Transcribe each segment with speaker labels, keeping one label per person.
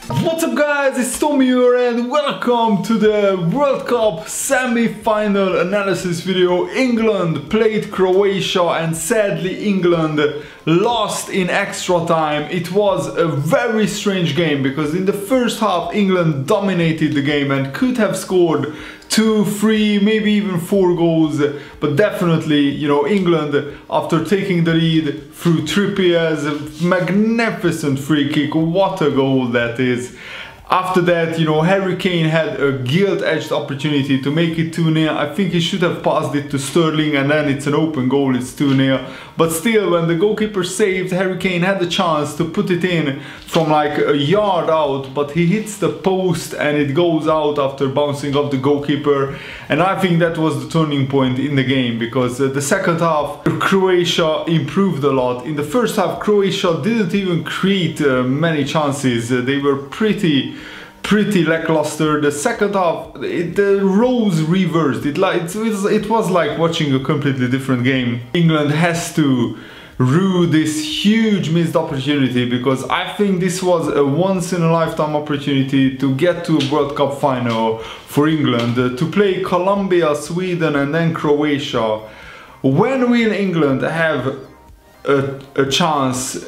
Speaker 1: What's up guys, it's Tommy here and welcome to the World Cup semi-final analysis video. England played Croatia and sadly England lost in extra time. It was a very strange game because in the first half England dominated the game and could have scored 2, 3, maybe even 4 goals, but definitely, you know, England, after taking the lead through Trippier's magnificent free kick, what a goal that is. After that, you know, Harry Kane had a gilt-edged opportunity to make it 2-0. I think he should have passed it to Sterling and then it's an open goal, it's 2-0. But still, when the goalkeeper saved, Harry Kane had the chance to put it in from like a yard out, but he hits the post and it goes out after bouncing off the goalkeeper. And I think that was the turning point in the game because the second half, Croatia improved a lot. In the first half, Croatia didn't even create many chances. They were pretty lackluster. The second half, the roles reversed. It was like watching a completely different game. England has to rue this huge missed opportunity because I think this was a once-in-a-lifetime opportunity to get to a World Cup final for England, to play Colombia, Sweden and then Croatia. When will England have a chance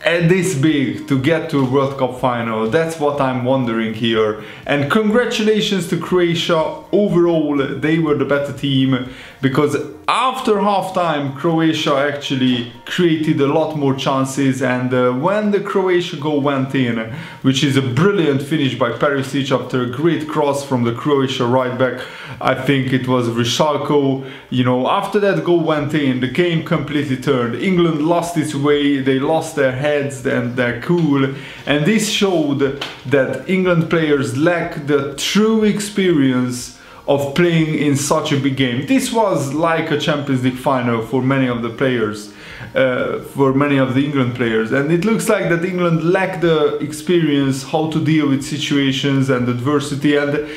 Speaker 1: this big to get to a World Cup final? That's what I'm wondering here. And congratulations to Croatia. Overall, they were the better team because after half-time, Croatia actually created a lot more chances, and when the Croatia goal went in, which is a brilliant finish by Perisic after a great cross from the Croatia right back, I think it was Ryšalko, you know, after that goal went in, the game completely turned. England lost its way, they lost their heads and their cool, and this showed that England players lack the true experience of playing in such a big game. This was like a Champions League final for many of the players, for many of the England players, and it looks like that England lacked the experience how to deal with situations and adversity, and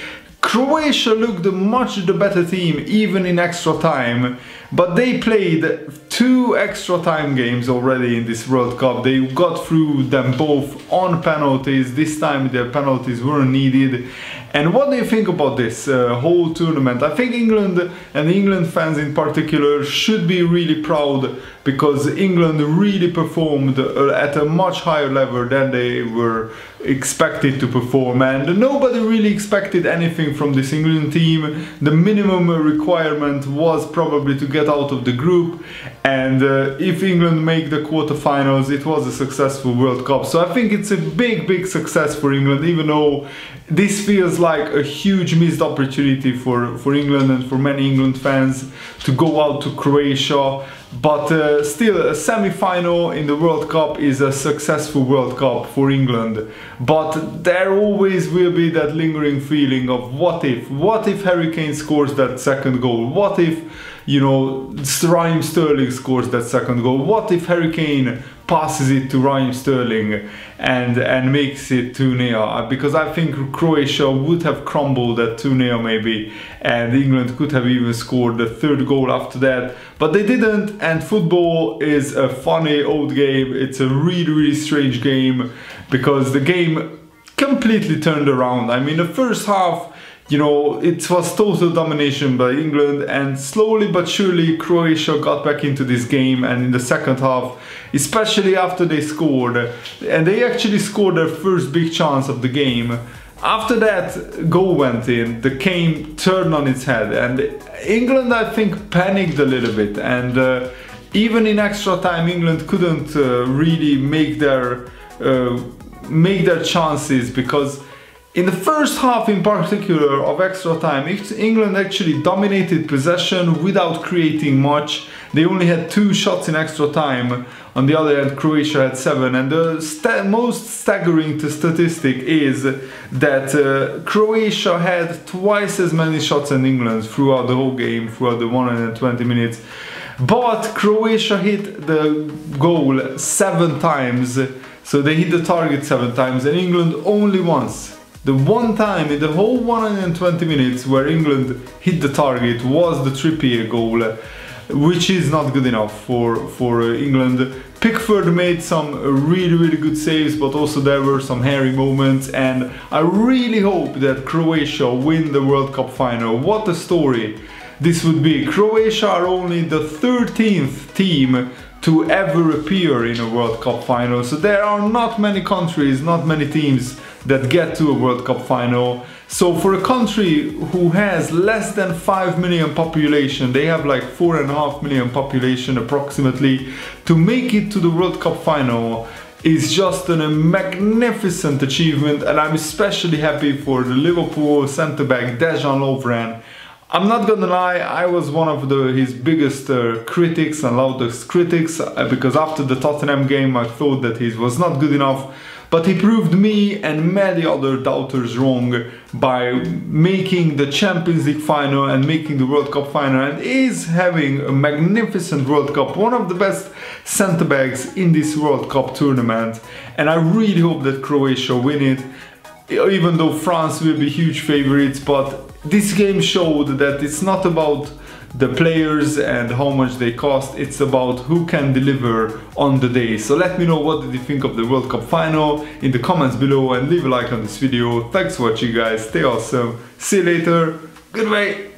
Speaker 1: Croatia looked much the better team even in extra time, but they played 2 extra time games already in this World Cup. They got through them both on penalties. This time their penalties weren't needed. And what do you think about this whole tournament? I think England and the England fans in particular should be really proud because England really performed at a much higher level than they were expected to perform, and nobody really expected anything from this England team. The minimum requirement was probably to get out of the group, and if England make the quarterfinals, it was a successful World Cup. So I think it's a big success for England, even though this feels like a huge missed opportunity for England and for many England fans to go out to Croatia. But still, a semi-final in the World Cup is a successful World Cup for England. But there always will be that lingering feeling of what if Harry Kane scores that second goal? What if, you know, Raheem Sterling scores that second goal? What if Harry Kane passes it to Raheem Sterling and makes it 2-0? Because I think Croatia would have crumbled at 2-0 maybe, and England could have even scored the third goal after that, but they didn't. And football is a funny old game. It's a really strange game because the game completely turned around. I mean, the first half, you know, it was total domination by England, and slowly but surely Croatia got back into this game. And in the second half, especially after they scored, and they actually scored their first big chance of the game, after that goal went in, the game turned on its head, and England, I think, panicked a little bit, and even in extra time England couldn't really make their chances, because in the first half in particular of extra time, England actually dominated possession without creating much. They only had 2 shots in extra time. On the other hand, Croatia had 7. And the most staggering statistic is that Croatia had twice as many shots as England throughout the whole game, throughout the 120 minutes. But Croatia hit the goal 7 times. So they hit the target 7 times, and England only once. The one time in the whole 120 minutes where England hit the target was the Trippier goal. which is not good enough for England. Pickford made some really good saves, but also there were some hairy moments, and I really hope that Croatia win the World Cup final. What a story this would be. Croatia are only the 13th team to ever appear in a World Cup final, so there are not many countries, not many teams that get to a World Cup final. So for a country who has less than 5 million population, they have like 4.5 million population approximately, to make it to the World Cup final is just a magnificent achievement, and I'm especially happy for the Liverpool centre-back Dejan Lovren. I'm not gonna lie, I was one of his biggest critics and loudest critics, because after the Tottenham game I thought that he was not good enough, but he proved me and many other doubters wrong by making the Champions League final and making the World Cup final, and is having a magnificent World Cup, one of the best centre-backs in this World Cup tournament, and I really hope that Croatia win it, even though France will be huge favorites. But this game showed that it's not about the players and how much they cost, it's about who can deliver on the day. So let me know what did you think of the World Cup final in the comments below, and leave a like on this video. Thanks for watching guys, stay awesome, see you later, goodbye.